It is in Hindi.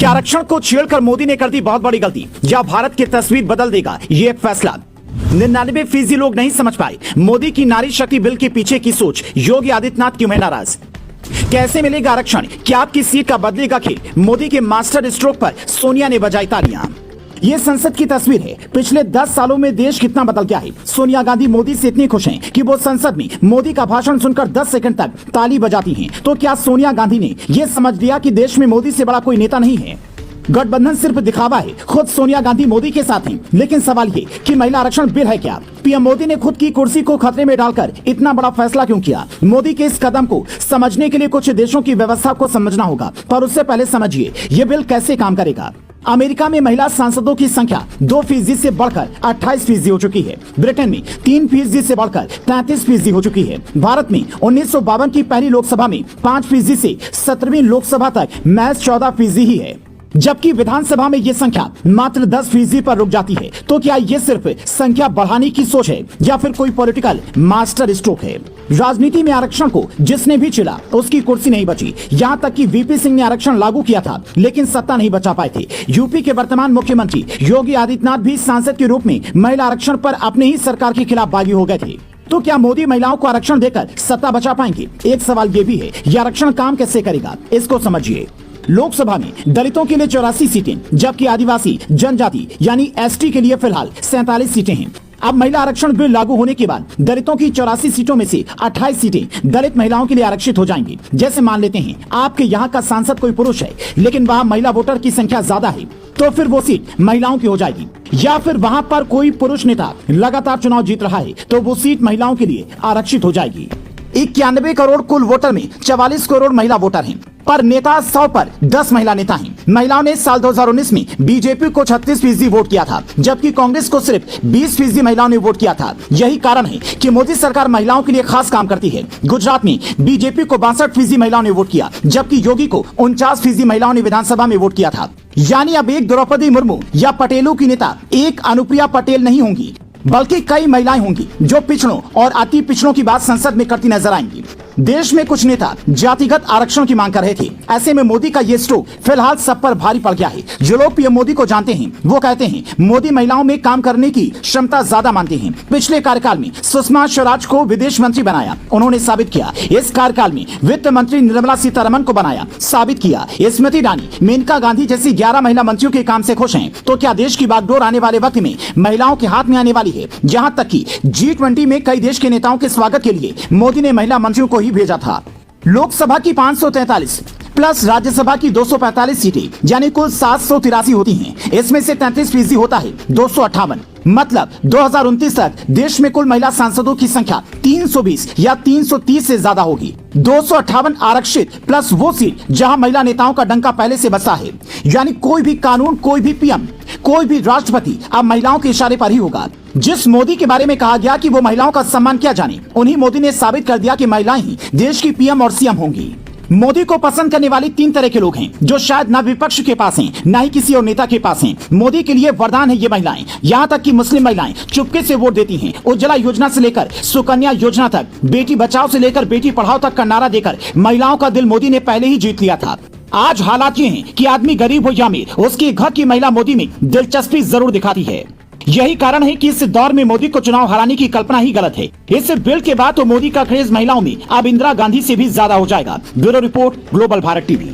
क्या आरक्षण को छेड़कर मोदी ने कर दी बहुत बड़ी गलती, या भारत की तस्वीर बदल देगा ये एक फैसला। 99% लोग नहीं समझ पाए मोदी की नारी शक्ति बिल के पीछे की सोच। योगी आदित्यनाथ क्यों है नाराज? कैसे मिलेगा आरक्षण? क्या आपकी सीट का बदलेगा खेल? मोदी के मास्टर स्ट्रोक पर सोनिया ने बजाई तालियां। ये संसद की तस्वीर है। पिछले 10 सालों में देश कितना बदल गया है। सोनिया गांधी मोदी से इतनी खुश हैं कि वो संसद में मोदी का भाषण सुनकर 10 सेकंड तक ताली बजाती हैं। तो क्या सोनिया गांधी ने ये समझ लिया कि देश में मोदी से बड़ा कोई नेता नहीं है? गठबंधन सिर्फ दिखावा है। खुद सोनिया गांधी मोदी के साथ हैं, लेकिन सवाल ये कि महिला आरक्षण बिल है क्या? पीएम मोदी ने खुद की कुर्सी को खतरे में डालकर इतना बड़ा फैसला क्यों किया? मोदी के इस कदम को समझने के लिए कुछ देशों की व्यवस्था को समझना होगा, पर उससे पहले समझिए ये बिल कैसे काम करेगा। अमेरिका में महिला सांसदों की संख्या 2% से बढ़कर 28% हो चुकी है। ब्रिटेन में 3% से बढ़कर 33% हो चुकी है। भारत में 1952 की पहली लोकसभा में 5% से 17वीं लोकसभा तक महज 14% ही है, जबकि विधानसभा में ये संख्या मात्र 10% पर रुक जाती है। तो क्या ये सिर्फ संख्या बढ़ाने की सोच है या फिर कोई पॉलिटिकल मास्टर स्ट्रोक है? राजनीति में आरक्षण को जिसने भी छिला उसकी कुर्सी नहीं बची। यहाँ तक कि वीपी सिंह ने आरक्षण लागू किया था, लेकिन सत्ता नहीं बचा पाए थे। यूपी के वर्तमान मुख्यमंत्री योगी आदित्यनाथ भी सांसद के रूप में महिला आरक्षण पर अपने ही सरकार के खिलाफ बागी हो गए थे। तो क्या मोदी महिलाओं को आरक्षण देकर सत्ता बचा पाएंगे? एक सवाल ये भी है, यह आरक्षण काम कैसे करेगा? इसको समझिए। लोकसभा में दलितों के लिए 84 सीटें, जबकि आदिवासी जनजाति यानी एसटी के लिए फिलहाल 47 सीटें हैं। अब महिला आरक्षण बिल लागू होने के बाद दलितों की 84 सीटों में से 28 सीटें दलित महिलाओं के लिए आरक्षित हो जाएंगी। जैसे मान लेते हैं आपके यहाँ का सांसद कोई पुरुष है, लेकिन वहाँ महिला वोटर की संख्या ज्यादा है, तो फिर वो सीट महिलाओं की हो जाएगी। या फिर वहाँ पर कोई पुरुष नेता लगातार चुनाव जीत रहा है, तो वो सीट महिलाओं के लिए आरक्षित हो जाएगी। 91 करोड़ कुल वोटर में 44 करोड़ महिला वोटर हैं, पर नेता 100 पर 10 महिला नेता हैं। महिलाओं ने साल 2019 में बीजेपी को 36% वोट किया था, जबकि कांग्रेस को सिर्फ 20% महिलाओं ने वोट किया था। यही कारण है कि मोदी सरकार महिलाओं के लिए खास काम करती है। गुजरात में बीजेपी को 62% महिलाओं ने वोट किया, जबकि योगी को 49% महिलाओं ने विधानसभा में वोट किया था। यानी अब एक द्रौपदी मुर्मू या पटेलों की नेता एक अनुप्रिया पटेल नहीं होंगी, बल्कि कई महिलाएं होंगी जो पिछड़ों और अति पिछड़ों की बात संसद में करती नजर आएंगी। देश में कुछ नेता जातिगत आरक्षण की मांग कर रहे थे। ऐसे में मोदी का ये स्ट्रोक फिलहाल सब पर भारी पड़ गया है। जो लोग पीएम मोदी को जानते हैं वो कहते हैं मोदी महिलाओं में काम करने की क्षमता ज्यादा मानते हैं। पिछले कार्यकाल में सुषमा स्वराज को विदेश मंत्री बनाया, उन्होंने साबित किया। इस कार्यकाल में वित्त मंत्री निर्मला सीतारमण को बनाया, साबित किया। स्मृति ईरानी, मेनका गांधी जैसी 11 महिला मंत्रियों के काम से खुश हैं। तो क्या देश की बागडोर आने वाले वक्त में महिलाओं के हाथ में आने वाली है? यहाँ तक कि G20 में कई देश के नेताओं के स्वागत के लिए मोदी ने महिला मंत्रियों को ही भेजा था। लोकसभा की 543 प्लस राज्यसभा की 245 सीटें, यानी कुल 783 होती हैं। इसमें से 33% होता है 258। मतलब 2029 तक देश में कुल महिला सांसदों की संख्या 320 या 330 से ज्यादा होगी। 258 आरक्षित प्लस वो सीट जहां महिला नेताओं का डंका पहले से बसा है। यानी कोई भी कानून, कोई भी पीएम, कोई भी राष्ट्रपति अब महिलाओं के इशारे पर ही होगा। जिस मोदी के बारे में कहा गया कि वो महिलाओं का सम्मान किया जाने, उन्हीं मोदी ने साबित कर दिया कि महिलाएं ही देश की पीएम और सीएम होंगी। मोदी को पसंद करने वाले 3 तरह के लोग हैं, जो शायद न विपक्ष के पास हैं, न ही किसी और नेता के पास हैं। मोदी के लिए वरदान है ये महिलाएं। यहाँ तक कि मुस्लिम महिलाएं चुपके से वोट देती हैं। उज्ज्वला योजना से लेकर सुकन्या योजना तक, बेटी बचाओ से लेकर बेटी पढ़ाओ तक का नारा देकर महिलाओं का दिल मोदी ने पहले ही जीत लिया था। आज हालात ये हैं कि आदमी गरीब हो या अमीर, उसके घर की महिला मोदी में दिलचस्पी जरूर दिखाती है। यही कारण है कि इस दौर में मोदी को चुनाव हराने की कल्पना ही गलत है। इस बिल के बाद तो मोदी का क्रेज महिलाओं में अब इंदिरा गांधी से भी ज्यादा हो जाएगा। Bureau report, global Bharat TV.